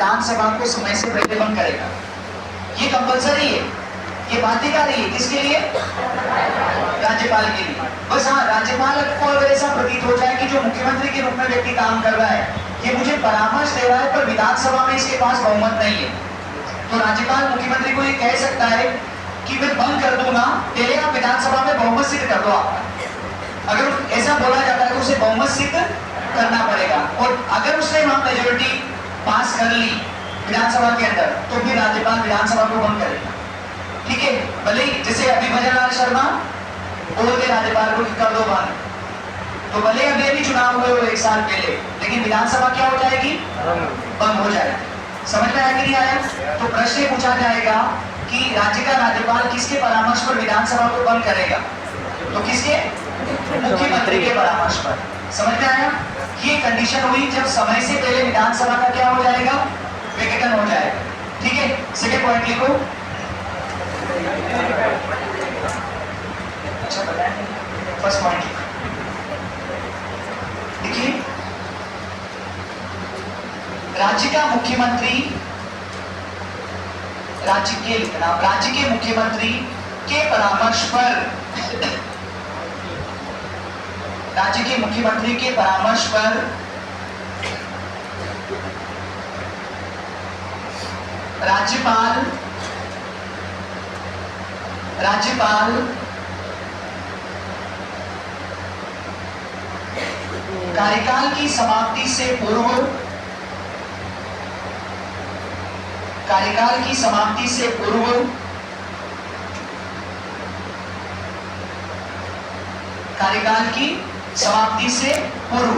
विधानसभा को समय से पहले बंद करेगा। ये कंपलसरी है, ये बाध्यकारी है। किसके लिए? राज्यपाल के लिए। बस हाँ, राज्यपाल को अगर ऐसा प्रतीत हो जाए कि जो मुख्यमंत्री के रूप में व्यक्ति काम कर रहा है ये मुझे परामर्श दे रहा है पर विधानसभा में इसके पास बहुमत नहीं है, तो राज्यपाल मुख्यमंत्री को ये कह सकता है कि मैं बंद कर दूंगा, पहले आप विधानसभा में बहुमत सिद्ध कर दो आपका। अगर ऐसा बोला जाता है तो उसे बहुमत सिद्ध करना पड़ेगा, और अगर उसने वहां मेजोरिटी पास कर ली विधानसभा के अंदर तो फिर राज्यपाल विधानसभा को बंद करेगा। ठीक है, भले ही जैसे अभी भजन लाल शर्मा बोल के राज्यपाल को कर दो बंद, तो भले अभी अभी चुनाव हुए हो 1 साल पहले, लेकिन विधानसभा क्या हो जाएगी? बंद हो जाएगी। समझ में आया कि नहीं आया? तो प्रश्न पूछा जाएगा कि राज्य का राज्यपाल किसके परामर्श पर विधानसभा को बंद करेगा? तो किसके? मुख्यमंत्री के परामर्श पर। समझ में आया? ये कंडीशन हुई जब समय से पहले विधानसभा का क्या हो जाएगा? विघटन हो जाएगा। ठीक है, सेकेंड पॉइंट लिखो। अच्छा बताएं, फर्स्ट पॉइंट देखिए, राज्य का मुख्यमंत्री, राज्य के मुख्यमंत्री के परामर्श पर, राज्य के मुख्यमंत्री के परामर्श पर राज्यपाल कार्यकाल की समाप्ति से पूर्व, कार्यकाल की समाप्ति से पूर्व कार्यकाल की समाप्ति से पूर्व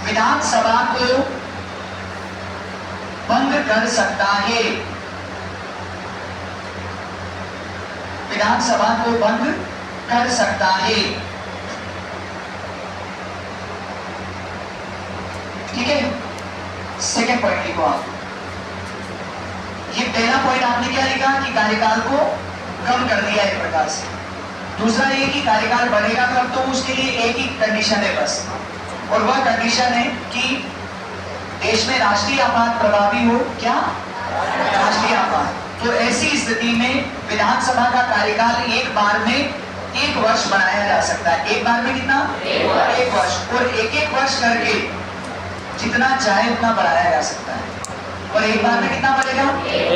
विधानसभा को बंद कर सकता है, विधानसभा को बंद कर सकता है। ठीक है, सेकेंड पॉइंट लिखो आप। ये पहला पॉइंट आपने क्या लिखा कि कार्यकाल को कम कर दिया एक प्रकार से। दूसरा ये कि कार्यकाल बढ़ेगा कब, तो उसके लिए एक ही कंडीशन है बस, और वह कंडीशन है कि देश में राष्ट्रीय आपात प्रभावी हो। क्या? राष्ट्रीय आपात। तो ऐसी स्थिति में विधानसभा का कार्यकाल एक बार में 1 वर्ष बनाया जा सकता है। एक बार में कितना? 1 वर्ष। और एक वर्ष करके जितना चाहे उतना बढ़ाया जा सकता है। और एक बार में कितना बढ़ेगा?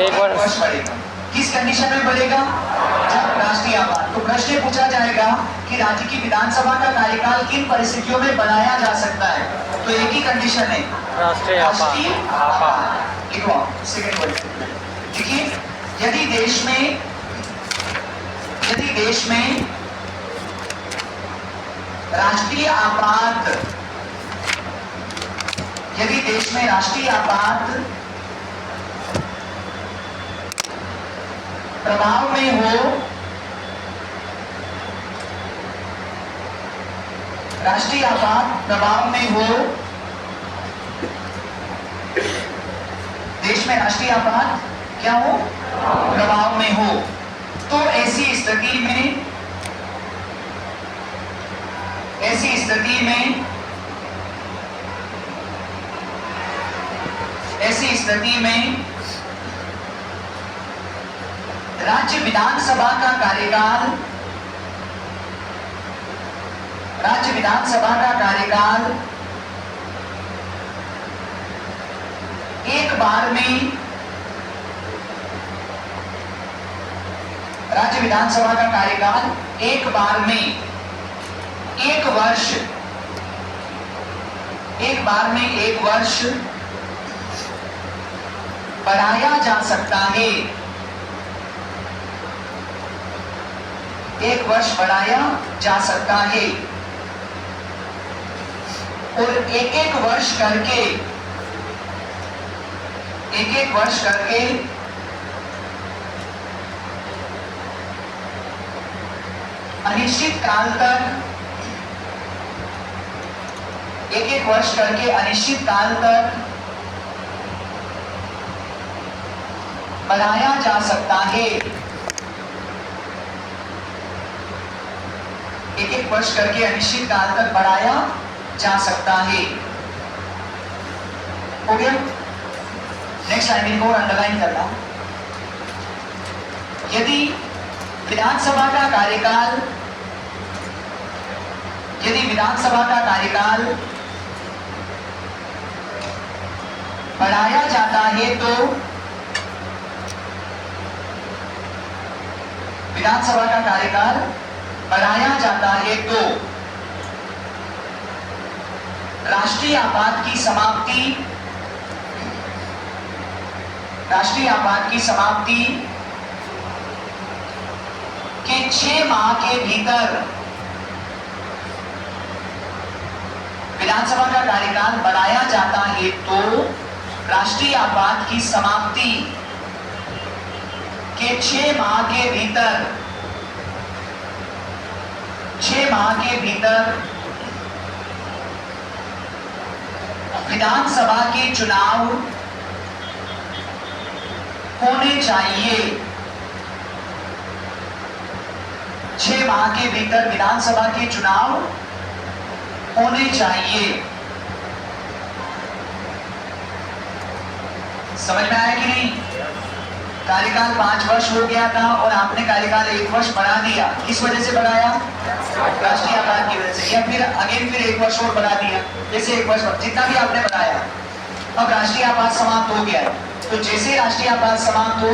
1 वर्ष बढ़ेगा। किस कंडीशन में बढ़ेगा? जब राष्ट्रीय आपात। तो प्रश्न पूछा जाएगा कि राज्य की विधानसभा का कार्यकाल किन परिस्थितियों में बढ़ाया जा सकता है, तो एक ही कंडीशन है, राष्ट्रीय आपात। लिखो सेकंड पॉइंट। देखिए, यदि देश में राष्ट्रीय आपात, यदि देश में राष्ट्रीय आपात प्रभाव में हो, राष्ट्रीय आपात प्रभाव में हो, देश में राष्ट्रीय आपात क्या हो? प्रभाव में हो, तो ऐसी स्थिति में राज्य विधानसभा का कार्यकाल एक बार में, राज्य विधानसभा का कार्यकाल एक बार में 1 वर्ष बढ़ाया जा सकता है। 1 वर्ष बढ़ाया जा सकता है, और एक वर्ष करके अनिश्चित काल तक, एक वर्ष करके अनिश्चित काल तक बढ़ाया जा सकता है। एक वर्ष करके अनिश्चित काल तक बढ़ाया जा सकता है। हो गया? नेक्स्ट टाइमिंग को अंडरलाइन करना। यदि विधानसभा का कार्यकाल बढ़ाया जाता है तो राष्ट्रीय आपात की समाप्ति के 6 माह के भीतर विधानसभा का कार्यकाल बढ़ाया जाता है तो राष्ट्रीय आपात की समाप्ति के 6 माह के भीतर विधानसभा के चुनाव होने चाहिए। 6 माह के भीतर विधानसभा के चुनाव होने चाहिए। समझ में आया कि नहीं? कार्यकाल 5 वर्ष हो गया था और आपने कार्यकाल 1 वर्ष बढ़ा दिया। किस वजह से बढ़ाया? राष्ट्रीय आपात की वजह से, या फिर अगेन 1 वर्ष और बढ़ा दिया। जैसे 1 वर्ष जितना भी आपने बढ़ाया, अब राष्ट्रीय आपात समाप्त हो गया है, तो जैसे राष्ट्रीय आपात समाप्त हो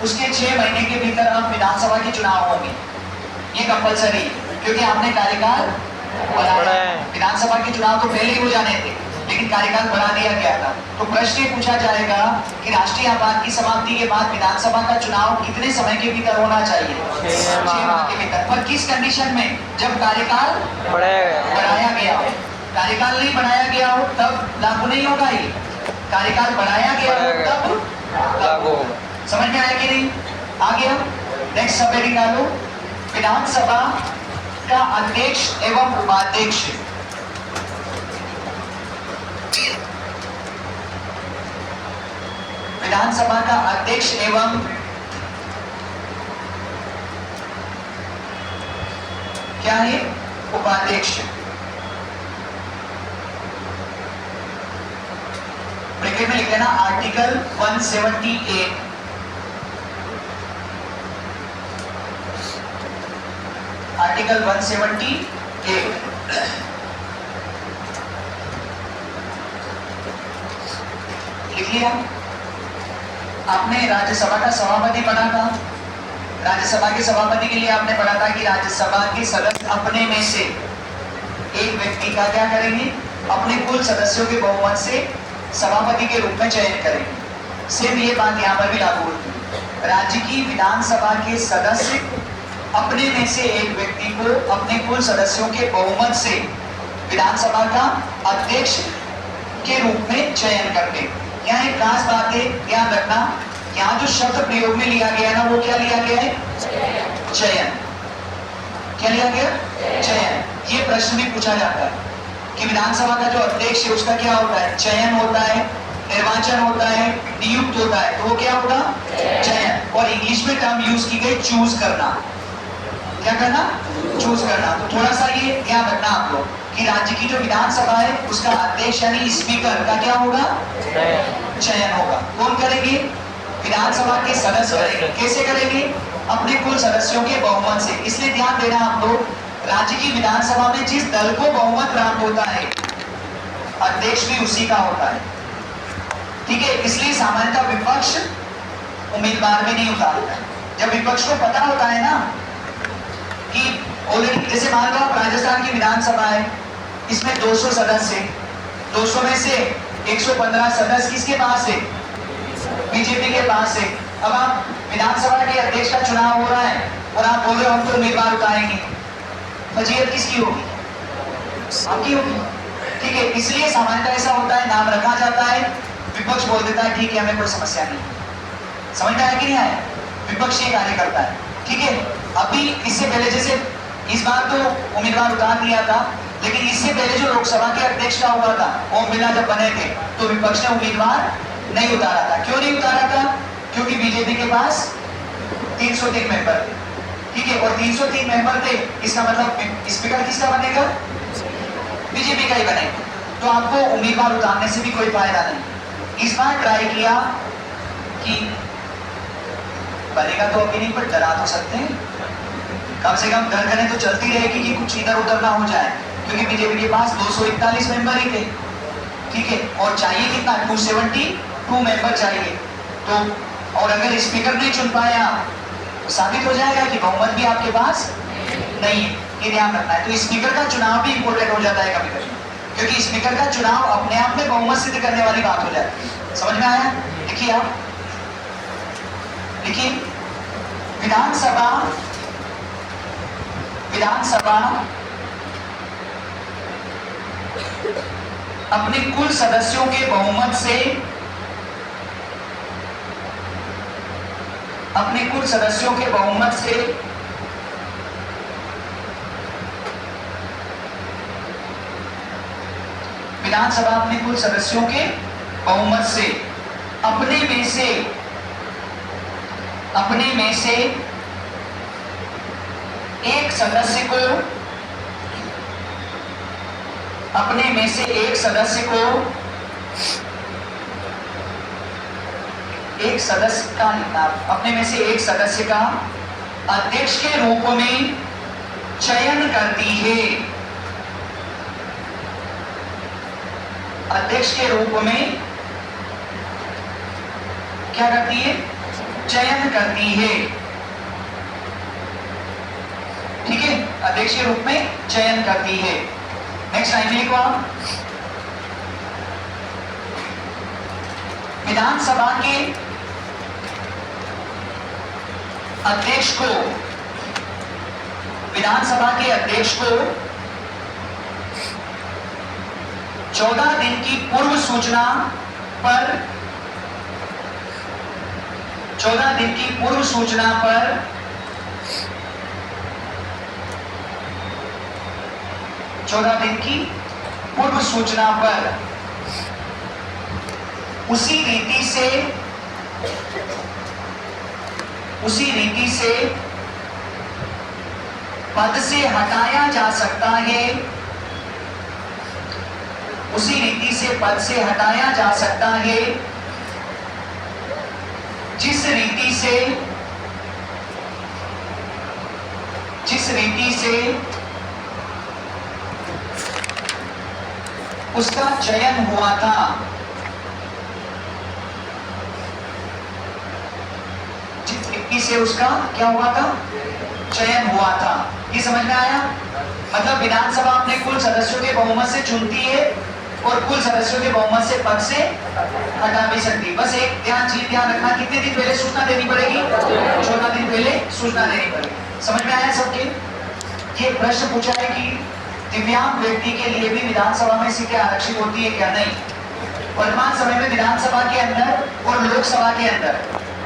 उसके 6 महीने के भीतर अब विधानसभा के चुनाव होंगे। ये कंपलसरी है, क्योंकि आपने कार्यकाल बढ़ाया। विधानसभा के चुनाव तो पहले ही हो जाने थे, लेकिन कार्यकाल बढ़ा दिया गया था। तो प्रश्न ये पूछा जाएगा कि राष्ट्रीय आपात की समाप्ति के बाद विधानसभा का चुनाव कितने समय के भीतर होना चाहिए? 6 माह के भीतर। पर किस कंडीशन में? जब कार्यकाल बढ़ाया गया हो। कार्यकाल नहीं बढ़ाया गया हो तब लागू नहीं होगा। ये कार्यकाल बढ़ाया गया हो तब लागू। समझ में आया कि नहीं? आगे हम नेक्स्ट सब निकालो। विधानसभा का अध्यक्ष एवं उपाध्यक्ष विधानसभा का अध्यक्ष एवं क्या है? उपाध्यक्ष। ब्रैकेट में लिख लेना आर्टिकल 178। आर्टिकल 178 लिख लिया। आपने राज्यसभा का सभापति बना था। राज्यसभा के सभापति के लिए आपने पढ़ा था कि राज्यसभा के सदस्य अपने में से एक व्यक्ति का क्या करेंगे? अपने कुल सदस्यों के बहुमत से सभापति के रूप में चयन करेंगे। सिर्फ ये बात यहाँ पर भी लागू होती है। राज्य की विधानसभा के सदस्य अपने में से एक व्यक्ति को अपने कुल सदस्यों के बहुमत से विधानसभा का अध्यक्ष के रूप में चयन करते। यहाँ एक खास बात है, ध्यान रखना। यहाँ जो शब्द प्रयोग में लिया गया ना, वो क्या लिया गया है? चयन। क्या लिया गया? चयन। ये प्रश्न भी पूछा जाता है कि विधानसभा का जो अध्यक्ष है उसका क्या होता है? चयन होता है, निर्वाचन होता है, नियुक्त होता है। तो वो क्या होगा? चयन। और इंग्लिश में टर्म यूज की गई चूज करना। क्या करना? चूज करना। तो थोड़ा सा ये ध्यान रखना आप लोग कि राज्य की जो विधानसभा है उसका अध्यक्ष यानी स्पीकर का क्या होगा? चयन होगा। कौन करेंगे? विधानसभा के सदस्य करेंगे। कैसे करेंगे? अपने कुल सदस्यों के बहुमत से। इसलिए ध्यान देना आप लोग, राज्य की विधानसभा में जिस दल को बहुमत प्राप्त होता है अध्यक्ष भी उसी का होता है। ठीक है? इसलिए सामान्यतः विपक्ष उम्मीदवार भी नहीं उतारता है। जब विपक्ष को पता होता है ना कि ऑलरेडी, जैसे मान लो आप राजस्थान की विधानसभा है, इसमें 200 सदस्य है, 200 में से 115 सदस्य किसके पास है? बीजेपी के पास है। अब आप विधानसभा के अध्यक्ष का चुनाव हो रहा है और आप बोल रहे हो हम तो उम्मीदवार उतारेंगे, फजीयत किसकी होगी? आपकी होगी। ठीक है? इसलिए सामान्यतः ऐसा होता है, नाम रखा जाता है, विपक्ष बोल देता है ठीक है हमें कोई समस्या नहीं। समझ में आया कि नहीं आया? विपक्ष ये कार्य करता है। ठीक है? अभी इससे पहले, जैसे इस बार तो उम्मीदवार उतार दिया था, लेकिन इससे पहले जो लोकसभा के अध्यक्ष का हुआ था, ओम बिरला जब बने थे, तो विपक्ष ने उम्मीदवार नहीं उतारा था। क्यों नहीं उतारा था? क्योंकि बीजेपी के पास 303 मेंबर थे। ठीक है? और 303 मेंबर थे, इसका मतलब स्पीकर किसका बनेगा? बीजेपी का ही बनेगा। तो आपको उम्मीदवार उतारने से भी कोई फायदा नहीं। इस बार ट्राई किया कि बनेगा तो अभी नहीं, पर डरा तो सकते हैं, कम से कम घर घरे तो चलती रहेगी कि कुछ इधर उधर ना हो जाए, क्योंकि बीजेपी के पास 241 मेंबर ही थे, ठीक है, और चाहिए कितना 272 मेंबर चाहिए। तो और अगर स्पीकर नहीं चुन पाया तो साबित हो जाएगा कि बहुमत भी आपके पास नहीं है, ये ध्यान रखना है। तो स्पीकर का चुनाव भी इंपॉर्टेंट हो जाता है कभी कभी, क्योंकि स्पीकर का चुनाव अपने आप में बहुमत सिद्ध करने वाली बात हो जाती है। समझ में आया? देखिए आप देखिए, विधानसभा अपने कुल सदस्यों के बहुमत से विधानसभा अपने कुल सदस्यों के बहुमत से अपने में से एक सदस्य को अध्यक्ष के रूप में चयन करती है। अध्यक्ष के रूप में क्या करती है? चयन करती है, ठीक है, अध्यक्ष के रूप में चयन करती है। नेक्स्ट लाइन में लिखो आप, विधानसभा के अध्यक्ष को 14 दिन की पूर्व सूचना पर उसी रीति से पद से हटाया जा सकता है, जिस रीति से उसका चयन हुआ था। जिस रीति से उसका क्या हुआ था? चयन हुआ था। ये समझ में आया? मतलब विधानसभा अपने कुल सदस्यों के बहुमत से चुनती है और कुल सदस्यों के बहुमत से पद से हटा भी सकती है। बस एक ध्यान रखना, कितने दिन पहले सूचना देनी पड़ेगी? 14 दिन पहले सूचना देनी पड़ेगी। समझ में आया सबके? ये प्रश्न पूछा है कि दिव्यांग व्यक्ति के लिए भी विधानसभा में सीटें आरक्षित होती है क्या? नहीं। वर्तमान समय में विधानसभा के अंदर और लोकसभा के अंदर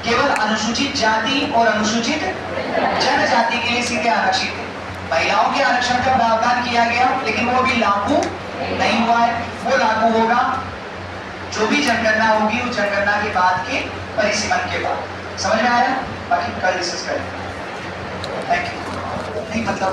केवल अनुसूचित जाति और अनुसूचित जनजाति के लिए सीटें आरक्षित है। महिलाओं के आरक्षण का प्रावधान किया गया, लेकिन वो भी लागू नहीं हुआ है। वो लागू होगा, जो भी जनगणना होगी उस जनगणना के बाद के परिसीमन के बाद। समझ में आया? बाकी कल डिस्कस करेंगे। Thank you. नहीं मतलब